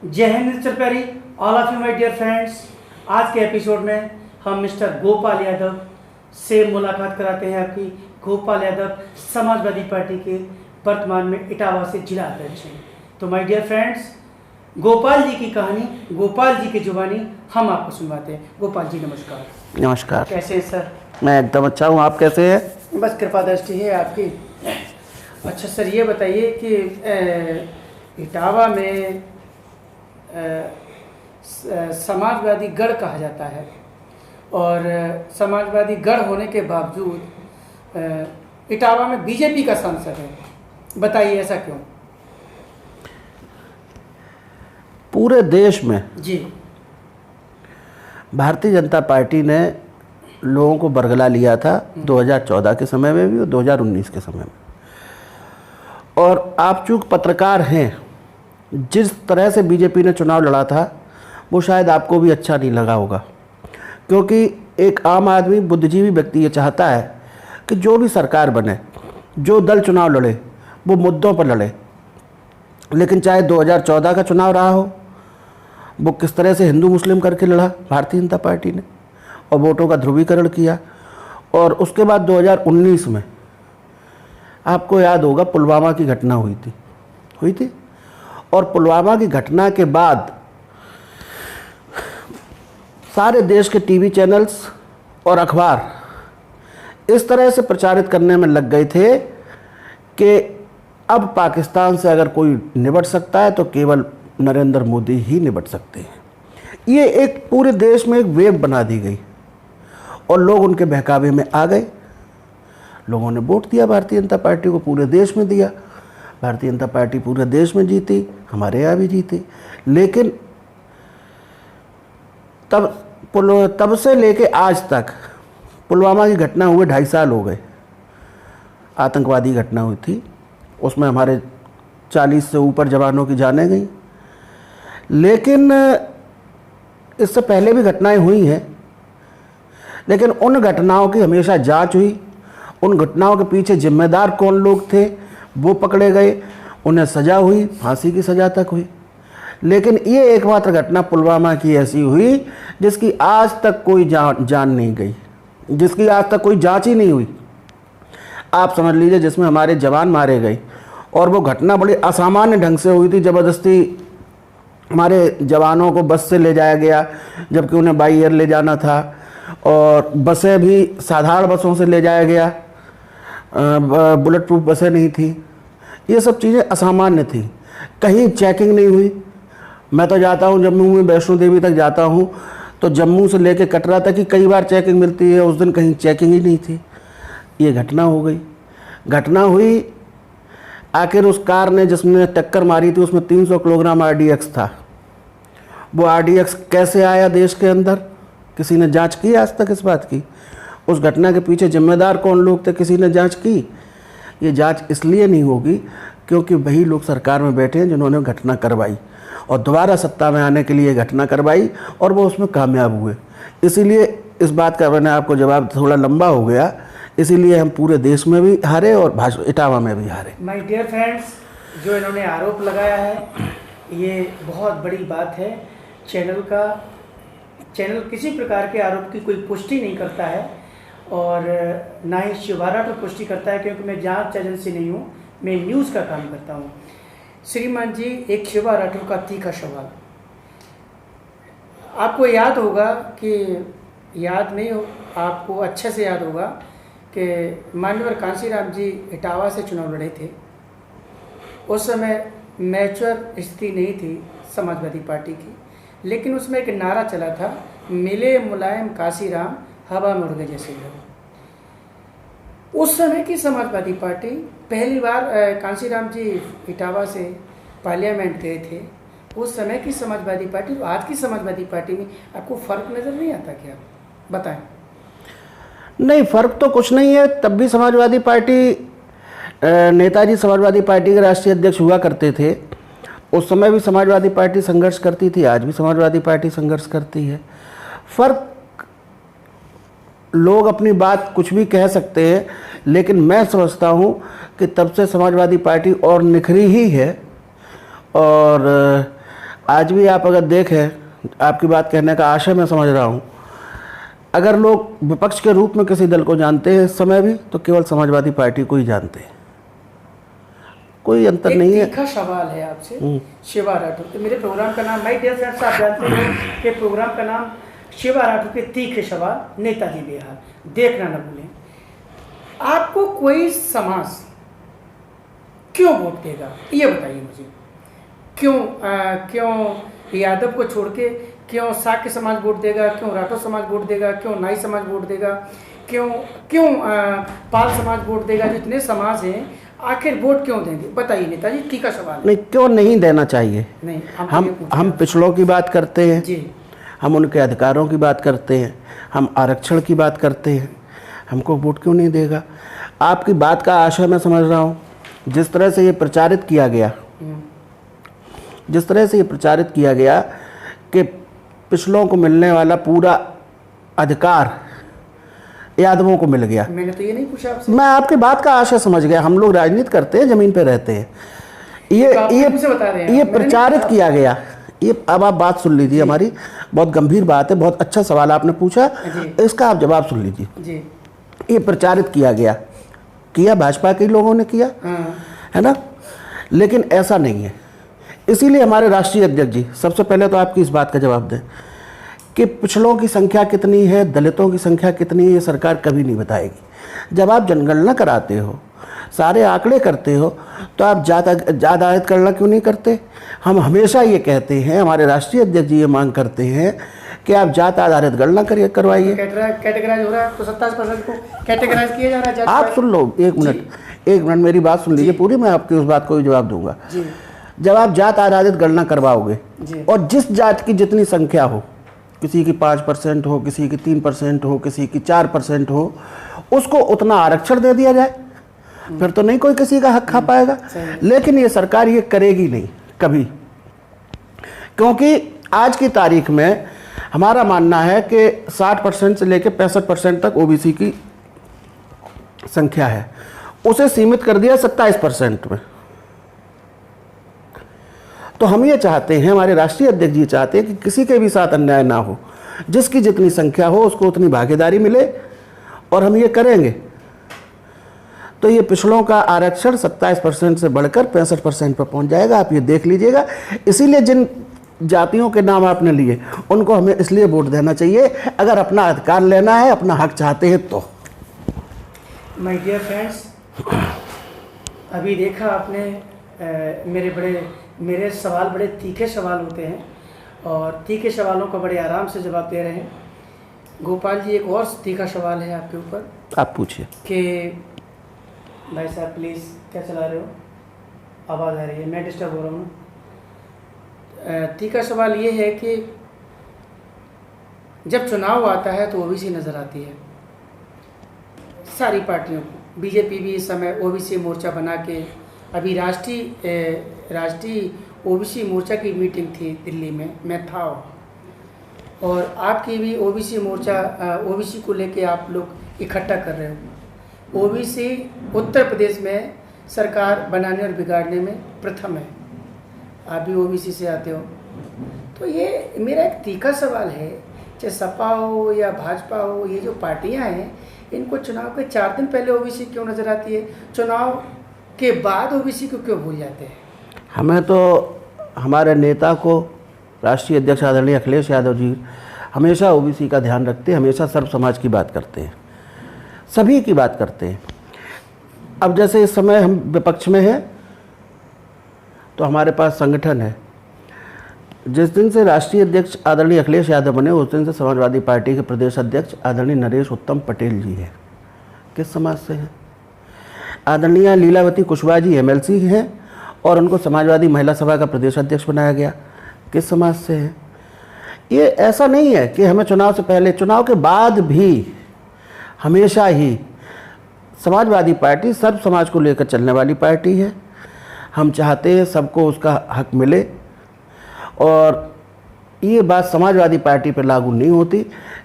जय हिंद मिस्टर प्यारी, all of you my dear friends. आज के एपिसोड में हम मिस्टर गोपाल यादव से मुलाकात कराते हैं आपकी। गोपाल यादव समाजवादी पार्टी के वर्तमान में इटावा से जिला अध्यक्ष हैं। तो my dear friends, Gopal ji की कहानी, गोपाल जी की जुबानी हम आपको सुनवाते हैं। गोपाल जी नमस्कार। नमस्कार। कैसे हैं सर? मैं एकदम अच्छा हूँ, आप कैसे हैं? बस कृपा दृष्टि है आपकी। अच्छा सर, ये बताइए कि इटावा में समाजवादी गढ़ कहा जाता है और समाजवादी गढ़ होने के बावजूद इटावा में बीजेपी का सांसद है, बताइए ऐसा क्यों? पूरे देश में जी भारतीय जनता पार्टी ने लोगों को बरगला लिया था 2014 के समय में भी और 2019 के समय में। और आप चूँकि पत्रकार हैं, जिस तरह से बीजेपी ने चुनाव लड़ा था वो शायद आपको भी अच्छा नहीं लगा होगा, क्योंकि एक आम आदमी, बुद्धिजीवी व्यक्ति ये चाहता है कि जो भी सरकार बने, जो दल चुनाव लड़े वो मुद्दों पर लड़े। लेकिन चाहे 2014 का चुनाव रहा हो, वो किस तरह से हिंदू मुस्लिम करके लड़ा भारतीय जनता पार्टी ने और वोटों का ध्रुवीकरण किया। और उसके बाद 2019 में आपको याद होगा पुलवामा की घटना हुई थी। और पुलवामा की घटना के बाद सारे देश के टीवी चैनल्स और अखबार इस तरह से प्रचारित करने में लग गए थे कि अब पाकिस्तान से अगर कोई निपट सकता है तो केवल नरेंद्र मोदी ही निपट सकते हैं। ये एक पूरे देश में एक वेव बना दी गई और लोग उनके बहकावे में आ गए। लोगों ने वोट दिया भारतीय जनता पार्टी को, पूरे देश में दिया। भारतीय जनता पार्टी पूरे देश में जीती, हमारे यहाँ भी जीती। लेकिन तब से लेके आज तक पुलवामा की घटना हुए 2.5 साल हो गए। आतंकवादी घटना हुई थी, उसमें हमारे 40 से ऊपर जवानों की जानें गई। लेकिन इससे पहले भी घटनाएं हुई हैं, लेकिन उन घटनाओं की हमेशा जांच हुई। उन घटनाओं के पीछे जिम्मेदार कौन लोग थे वो पकड़े गए, उन्हें सज़ा हुई, फांसी की सज़ा तक हुई। लेकिन ये एकमात्र घटना पुलवामा की ऐसी हुई जिसकी आज तक कोई जान नहीं गई, जिसकी आज तक कोई जांच ही नहीं हुई। आप समझ लीजिए, जिसमें हमारे जवान मारे गए और वो घटना बड़ी असामान्य ढंग से हुई थी। ज़बरदस्ती हमारे जवानों को बस से ले जाया गया, जबकि उन्हें बाई एयर ले जाना था। और बसें भी साधारण बसों से ले जाया गया, बुलेट प्रूफ बसें नहीं थी। ये सब चीज़ें असामान्य थी। कहीं चेकिंग नहीं हुई। मैं तो जाता हूँ जम्मू में, वैष्णो देवी तक जाता हूँ, तो जम्मू से लेके कटरा तक ही कई बार चेकिंग मिलती है, उस दिन कहीं चेकिंग ही नहीं थी। ये घटना हो गई। घटना हुई, आखिर उस कार ने जिसने टक्कर मारी थी उसमें 300 किलोग्राम RDX था। वो RDX कैसे आया देश के अंदर, किसी ने जांच की आज तक इस बात की? उस घटना के पीछे जिम्मेदार कौन लोग थे, किसी ने जांच की? ये जांच इसलिए नहीं होगी क्योंकि वही लोग सरकार में बैठे हैं जिन्होंने घटना करवाई और दोबारा सत्ता में आने के लिए घटना करवाई और वो उसमें कामयाब हुए। इसीलिए इस बात का मैंने आपको जवाब थोड़ा लंबा हो गया, इसीलिए हम पूरे देश में भी हारे और इटावा में भी हारे। माय डियर फ्रेंड्स, जो इन्होंने आरोप लगाया है ये बहुत बड़ी बात है। चैनल किसी प्रकार के आरोप की कोई पुष्टि नहीं करता है और ना ही शिवारा पर पुष्टि करता है, क्योंकि मैं जांच एजेंसी नहीं हूँ, मैं न्यूज़ का काम करता हूँ। श्रीमान जी, एक शिवा राठौर का तीखा सवाल। आपको याद होगा कि याद नहीं हो, आपको अच्छे से याद होगा कि मान्यवर कांशीराम जी इटावा से चुनाव लड़े थे। उस समय मैच्योर स्थिति नहीं थी समाजवादी पार्टी की, लेकिन उसमें एक नारा चला था, मिले मुलायम कांशीराम, हवा में उड़ गए जैसे लोग। उस समय की समाजवादी पार्टी पहली बार कांशीराम जी इटावा से पार्लियामेंट गए थे। उस समय की समाजवादी पार्टी और आज की समाजवादी पार्टी में आपको फ़र्क नज़र नहीं आता क्या? बताएं। नहीं, फ़र्क तो कुछ नहीं है। तब भी समाजवादी पार्टी, नेताजी समाजवादी पार्टी के राष्ट्रीय अध्यक्ष हुआ करते थे। उस समय भी समाजवादी पार्टी संघर्ष करती थी, आज भी समाजवादी पार्टी संघर्ष करती है। फ़र्क, लोग अपनी बात कुछ भी कह सकते हैं, लेकिन मैं समझता हूँ कि तब से समाजवादी पार्टी और निखरी ही है और आज भी आप अगर देखें, आपकी बात कहने का आशय मैं समझ रहा हूँ, अगर लोग विपक्ष के रूप में किसी दल को जानते हैं इस समय भी, तो केवल समाजवादी पार्टी को ही जानते हैं, कोई अंतर नहीं है। तीखा सवाल है आपसे शिवा राठौर के। मेरे प्रोग्राम का नाम, माय डियर फ्रेंड्स, आप जानते हो कि प्रोग्राम का नाम शिवा राठौर के तीखे सवाल, नेताजी बिहार, देखना न भूलें। आपको कोई समाज क्यों वोट देगा, ये बताइए मुझे। क्यों यादव को छोड़ के क्यों साक्य समाज वोट देगा, क्यों राठौर समाज वोट देगा, क्यों नाई समाज वोट देगा, क्यों पाल समाज वोट देगा? जितने समाज हैं आखिर वोट क्यों देंगे, बताइए नेताजी, तीखा सवाल है। नहीं, क्यों नहीं देना चाहिए? नहीं, हम पिछड़ों की बात करते हैं जी, हम उनके अधिकारों की बात करते हैं, हम आरक्षण की बात करते हैं, हमको वोट क्यों नहीं देगा? आपकी बात का आशय मैं समझ रहा हूँ। जिस तरह से ये प्रचारित किया गया कि पिछड़ों को मिलने वाला पूरा अधिकार यादवों को मिल गया, मैंने तो ये नहीं पूछा आपसे। मैं आपकी बात का आशय समझ गया। हम लोग राजनीति करते हैं, जमीन पे रहते हैं। ये प्रचारित किया गया। ये अब आप बात सुन लीजिए, हमारी बहुत गंभीर बात है, बहुत अच्छा सवाल आपने पूछा, इसका आप जवाब सुन लीजिए जी। ये प्रचारित किया गया भाजपा के लोगों ने किया, है ना, लेकिन ऐसा नहीं है। इसीलिए हमारे राष्ट्रीय अध्यक्ष जी सबसे पहले तो आपकी इस बात का जवाब दें कि पिछड़ों की संख्या कितनी है, दलितों की संख्या कितनी है, ये सरकार कभी नहीं बताएगी। जब आप जनगणना कराते हो, सारे आंकड़े करते हो, तो आप जात आधारित गणना क्यों नहीं करते? हम हमेशा ये कहते हैं, हमारे राष्ट्रीय अध्यक्ष जी ये मांग करते हैं कि आप जात आधारित गणना करवाइए। कैटेगराइज हो रहा है तो 27% को कैटेगराइज किया जा रहा है। आप सुन लो, एक मिनट मेरी बात सुन लीजिए पूरी, मैं आपकी उस बात को भी जवाब दूंगा। जब आप जात आधारित गणना करवाओगे और जिस जात की जितनी संख्या हो, किसी की 5% हो, किसी की 3% हो, किसी की 4% हो, उसको उतना आरक्षण दे दिया जाए, फिर तो नहीं कोई किसी का हक खा पाएगा। लेकिन ये सरकार ये करेगी नहीं कभी, क्योंकि आज की तारीख में हमारा मानना है कि 60% से लेकर 65% तक ओबीसी की संख्या है, उसे सीमित कर दिया 27% में। तो हम ये चाहते हैं, हमारे राष्ट्रीय अध्यक्ष जी चाहते हैं कि किसी के भी साथ अन्याय ना हो, जिसकी जितनी संख्या हो उसको उतनी भागीदारी मिले, और हम ये करेंगे। तो ये पिछड़ों का आरक्षण 27% से बढ़कर 65% पर पहुंच जाएगा, आप ये देख लीजिएगा। इसीलिए जिन जातियों के नाम आपने लिए, उनको हमें इसलिए वोट देना चाहिए अगर अपना अधिकार लेना है, अपना हक चाहते हैं तो। माय डियर फ्रेंड्स, अभी देखा आपने, मेरे सवाल बड़े तीखे सवाल होते हैं और तीखे सवालों का बड़े आराम से जवाब दे रहे हैं। गोपाल जी, एक और तीखा सवाल है आपके ऊपर, आप पूछिए। कि भाई साहब प्लीज़, क्या चला रहे हो, आवाज़ आ रही है, मैं डिस्टर्ब हो रहा हूँ। तीखा सवाल ये है कि जब चुनाव आता है तो ओबीसी नज़र आती है सारी पार्टियों को। बीजेपी भी इस समय ओबीसी मोर्चा बना के, अभी राष्ट्रीय ओबीसी मोर्चा की मीटिंग थी दिल्ली में, मैं था, और आपकी भी ओबीसी मोर्चा, ओबीसी को लेके आप लोग इकट्ठा कर रहे हो। ओबीसी उत्तर प्रदेश में सरकार बनाने और बिगाड़ने में प्रथम है, आप भी ओबीसी से आते हो। तो ये मेरा एक तीखा सवाल है, चाहे सपा हो या भाजपा हो, ये जो पार्टियां हैं, इनको चुनाव के 4 दिन पहले ओबीसी क्यों नज़र आती है, चुनाव के बाद ओबीसी को क्यों भूल जाते हैं? हमें तो हमारे नेता को, राष्ट्रीय अध्यक्ष आदरणीय अखिलेश यादव जी हमेशा ओबीसी का ध्यान रखते हैं, हमेशा सर्व समाज की बात करते हैं, सभी की बात करते हैं। अब जैसे इस समय हम विपक्ष में हैं, तो हमारे पास संगठन है। जिस दिन से राष्ट्रीय अध्यक्ष आदरणीय अखिलेश यादव बने, उस दिन से समाजवादी पार्टी के प्रदेश अध्यक्ष आदरणीय नरेश उत्तम पटेल जी हैं। किस समाज से हैं? आदरणीय लीलावती कुशवाहा जी एमएलसी हैं और उनको समाजवादी महिला सभा का प्रदेश अध्यक्ष बनाया गया। किस समाज से हैं? ये ऐसा नहीं है कि हमें चुनाव से पहले, चुनाव के बाद भी हमेशा ही समाजवादी पार्टी सर्व समाज को लेकर चलने वाली पार्टी है। हम चाहते हैं सबको उसका हक मिले, और ये बात समाजवादी पार्टी पर लागू नहीं होती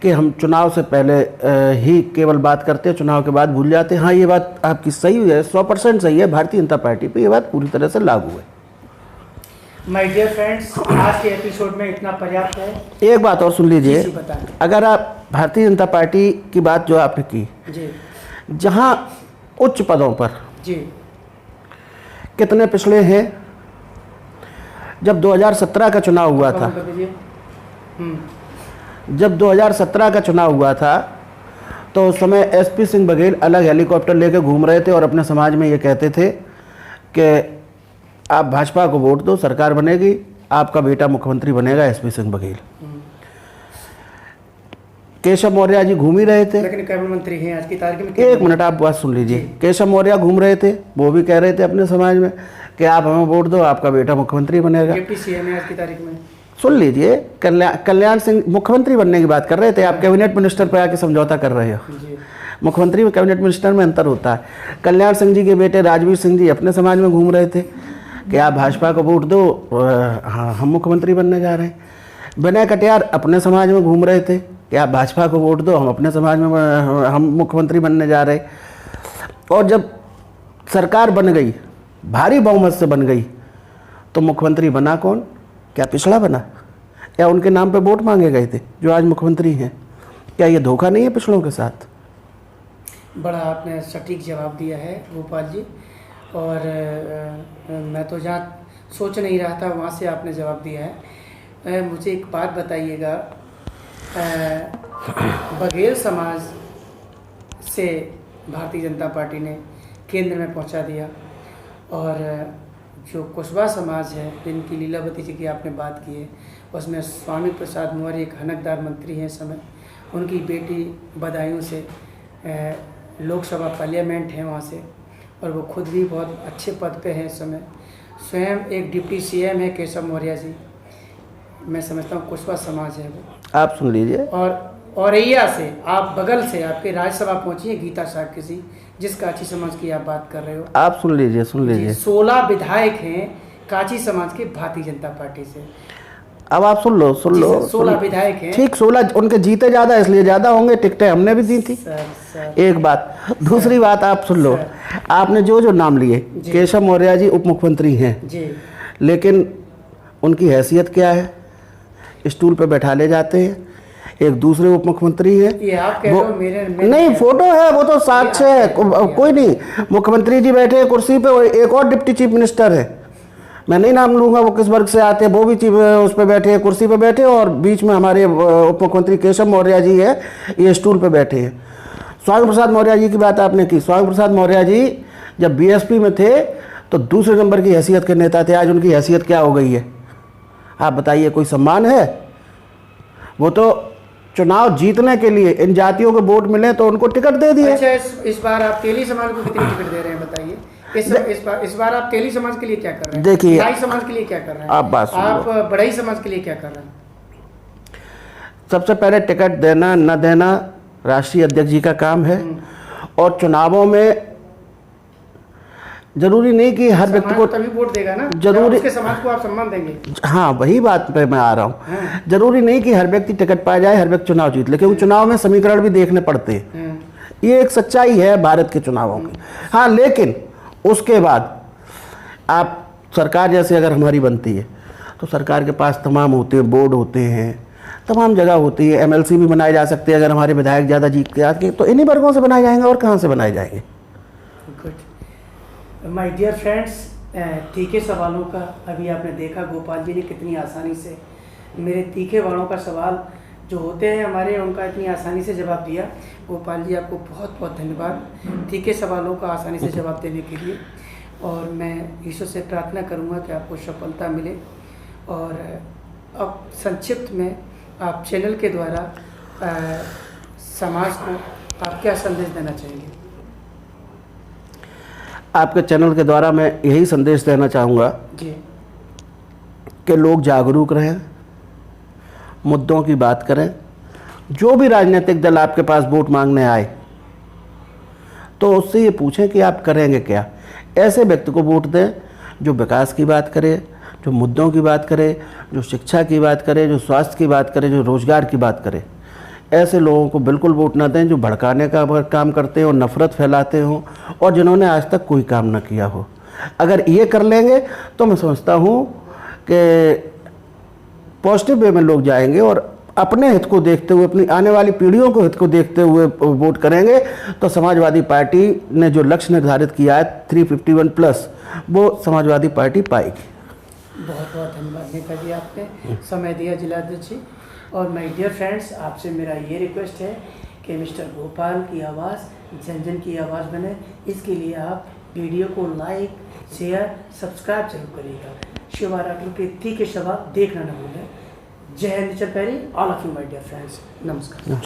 कि हम चुनाव से पहले ही केवल बात करते हैं, चुनाव के बाद भूल जाते हैं। हाँ, ये बात आपकी सही है, 100% सही है, भारतीय जनता पार्टी पे ये बात पूरी तरह से लागू है। माय डियर फ्रेंड्स, आज के एपिसोड में इतना पर्याप्त है। एक बात और सुन लीजिए, जी बताएं। अगर आप भारतीय जनता पार्टी की बात जो आपने की, जी जहाँ उच्च पदों पर जी कितने पिछड़े हैं। जब 2017 का चुनाव हुआ था, जब 2017 का चुनाव हुआ था तो उस समय एसपी सिंह बघेल अलग हेलीकॉप्टर लेकर घूम रहे थे और अपने समाज में ये कहते थे कि आप भाजपा को वोट दो, सरकार बनेगी, आपका बेटा मुख्यमंत्री बनेगा, एसपी सिंह बघेल। केशव मौर्य जी घूम ही रहे थे, लेकिन कैबिनेट मंत्री हैं आज की तारीख में। एक मिनट आप बात सुन लीजिए। केशव मौर्य घूम रहे थे, वो भी कह रहे थे अपने समाज में कि आप हमें वोट दो, आपका बेटा मुख्यमंत्री बनेगा। डिप्टी सीएम है आज की तारीख में। सुन लीजिए, कल्याण सिंह मुख्यमंत्री बनने की बात कर रहे थे, आप कैबिनेट मिनिस्टर पर आके समझौता कर रहे हो। जी मुख्यमंत्री में कैबिनेट मिनिस्टर में अंतर होता है। कल्याण सिंह जी के बेटे राजवीर सिंह जी अपने समाज में घूम रहे थे कि आप भाजपा को वोट दो, हाँ हम मुख्यमंत्री बनने जा रहे हैं। विनय कटियार अपने समाज में घूम रहे थे कि आप भाजपा को वोट दो, हम अपने समाज में हम मुख्यमंत्री बनने जा रहे। और जब सरकार बन गई, भारी बहुमत से बन गई, तो मुख्यमंत्री बना कौन? क्या पिछड़ा बना, या उनके नाम पे वोट मांगे गए थे जो आज मुख्यमंत्री हैं? क्या ये धोखा नहीं है पिछड़ों के साथ? बड़ा आपने सटीक जवाब दिया है गोपाल जी, और मैं तो जहाँ सोच नहीं रहा था वहाँ से आपने जवाब दिया है। मुझे एक बात बताइएगा, बघेल समाज से भारतीय जनता पार्टी ने केंद्र में पहुँचा दिया, और जो कुशवाहा समाज है जिनकी लीलावती जी की आपने बात की है, उसमें स्वामी प्रसाद मौर्य एक हनकदार मंत्री हैं इस समय, उनकी बेटी बदायूं से लोकसभा पार्लियामेंट है वहाँ से, और वो खुद भी बहुत अच्छे पद पे हैं इस समय। स्वयं एक डिप्टी सीएम है केशव मौर्य जी, मैं समझता हूँ कुशवाहा समाज है वो। आप सुन लीजिए। और औरैया से आप बगल से आपके राज्यसभा पहुँची है गीता साहब जी, जिस काची समाज की आप बात कर रहे हो। आप सुन लीजिए, सुन लीजिए। 16 विधायक हैं काची समाज के भारतीय जनता पार्टी से। अब आप सुन लो, सुन लो। 16 विधायक हैं। ठीक, 16 उनके जीते ज़्यादा इसलिए ज़्यादा होंगे, टिकटें हमने भी दी थी। सर एक बात। दूसरी बात आप सुन लो, आपने जो जो नाम लिए, केशव मौर्य जी उप मुख्यमंत्री हैं जी, लेकिन उनकी हैसियत क्या है? स्टूल पे बैठा ले जाते हैं। एक दूसरे उप मुख्यमंत्री है, ये आप कह रहे हो, मेरे नहीं फोटो है, वो तो साक्ष्य है, कोई नहीं। मुख्यमंत्री जी बैठे हैं कुर्सी पे, एक और डिप्टी चीफ मिनिस्टर है, मैं नहीं नाम लूंगा वो किस वर्ग से आते हैं, वो भी चीफ उस पर बैठे हैं, कुर्सी पे बैठे, और बीच में हमारे उप मुख्यमंत्री केशव मौर्य जी है, ये स्टूल पे बैठे हैं। स्वामी प्रसाद मौर्य जी की बात आपने की। स्वामी प्रसाद मौर्य जी जब बीएसपी में थे तो दूसरे नंबर की हैसियत के नेता थे, आज उनकी हैसियत क्या हो गई है? आप बताइए, कोई सम्मान है? वो तो चुनाव जीतने के लिए इन जातियों को वोट मिले तो उनको टिकट दे दिए। अच्छा, इस बार आप तेली समाज को कितनी टिकट दे रहे हैं बताइए? इस बार आप तेली समाज के लिए क्या कर रहे हैं? देखिए, बढ़ई समाज के लिए क्या कर रहे हैं? आप बात सुन लो। आप बढ़ई समाज के लिए क्या कर रहे हैं? सबसे पहले टिकट देना न देना राष्ट्रीय अध्यक्ष जी का काम है, और चुनावों में जरूरी नहीं कि हर व्यक्ति को तभी वोट देगा ना, जरूरी, उसके समाज को आप सम्मान देंगे। हाँ वही बात पे मैं आ रहा हूँ। जरूरी नहीं कि हर व्यक्ति टिकट पाया जाए, हर व्यक्ति चुनाव जीत ले, क्योंकि चुनाव में समीकरण भी देखने पड़ते हैं। ये एक सच्चाई है भारत के चुनावों की। हाँ, लेकिन उसके बाद आप सरकार जैसे अगर हमारी बनती है तो सरकार के पास तमाम होते हैं, बोर्ड होते हैं, तमाम जगह होती है, एमएलसी भी बनाए जा सकते हैं। अगर हमारे विधायक ज़्यादा जीत के आते तो इन्हीं वर्गों से बनाए जाएंगे, और कहाँ से बनाए जाएंगे? गुड माय डियर फ्रेंड्स, तीखे सवालों का अभी आपने देखा गोपाल जी ने कितनी आसानी से मेरे तीखे वालों का सवाल जो होते हैं हमारे, उनका इतनी आसानी से जवाब दिया। गोपाल जी आपको बहुत बहुत धन्यवाद तीखे सवालों का आसानी से जवाब देने के लिए, और मैं ईश्वर से प्रार्थना करूंगा कि आपको सफलता मिले। और अब संक्षिप्त में आप चैनल के द्वारा समाज को आप क्या संदेश देना चाहेंगे? आपके चैनल के द्वारा मैं यही संदेश देना चाहूँगा जी कि लोग जागरूक रहें, मुद्दों की बात करें। जो भी राजनीतिक दल आपके पास वोट मांगने आए तो उससे ये पूछें कि आप करेंगे क्या। ऐसे व्यक्ति को वोट दें जो विकास की बात करे, जो मुद्दों की बात करे, जो शिक्षा की बात करे, जो स्वास्थ्य की बात करे, जो रोजगार की बात करे। ऐसे लोगों को बिल्कुल वोट ना दें जो भड़काने का काम करते हो, नफरत फैलाते हो, और जिन्होंने आज तक कोई काम ना किया हो। अगर ये कर लेंगे तो मैं समझता हूँ कि पॉजिटिव वे में लोग जाएंगे और अपने हित को देखते हुए, अपनी आने वाली पीढ़ियों को हित को देखते हुए वोट करेंगे, तो समाजवादी पार्टी ने जो लक्ष्य निर्धारित किया है 351 प्लस, वो समाजवादी पार्टी पाएगी। बहुत बहुत धन्यवाद नेता जी, आपने समय दिया जिलाध्यक्ष जी। और माय डियर फ्रेंड्स, आपसे मेरा ये रिक्वेस्ट है कि मिस्टर गोपाल की आवाज़ जन जन की आवाज़ बने, इसके लिए आप वीडियो को लाइक, शेयर, सब्सक्राइब जरूर करिएगा। शिवा राठौर के तीखे सवाल देखना न भूलें। जय हिंद, चल पैरी, all of you my dear friends, नमस्कार।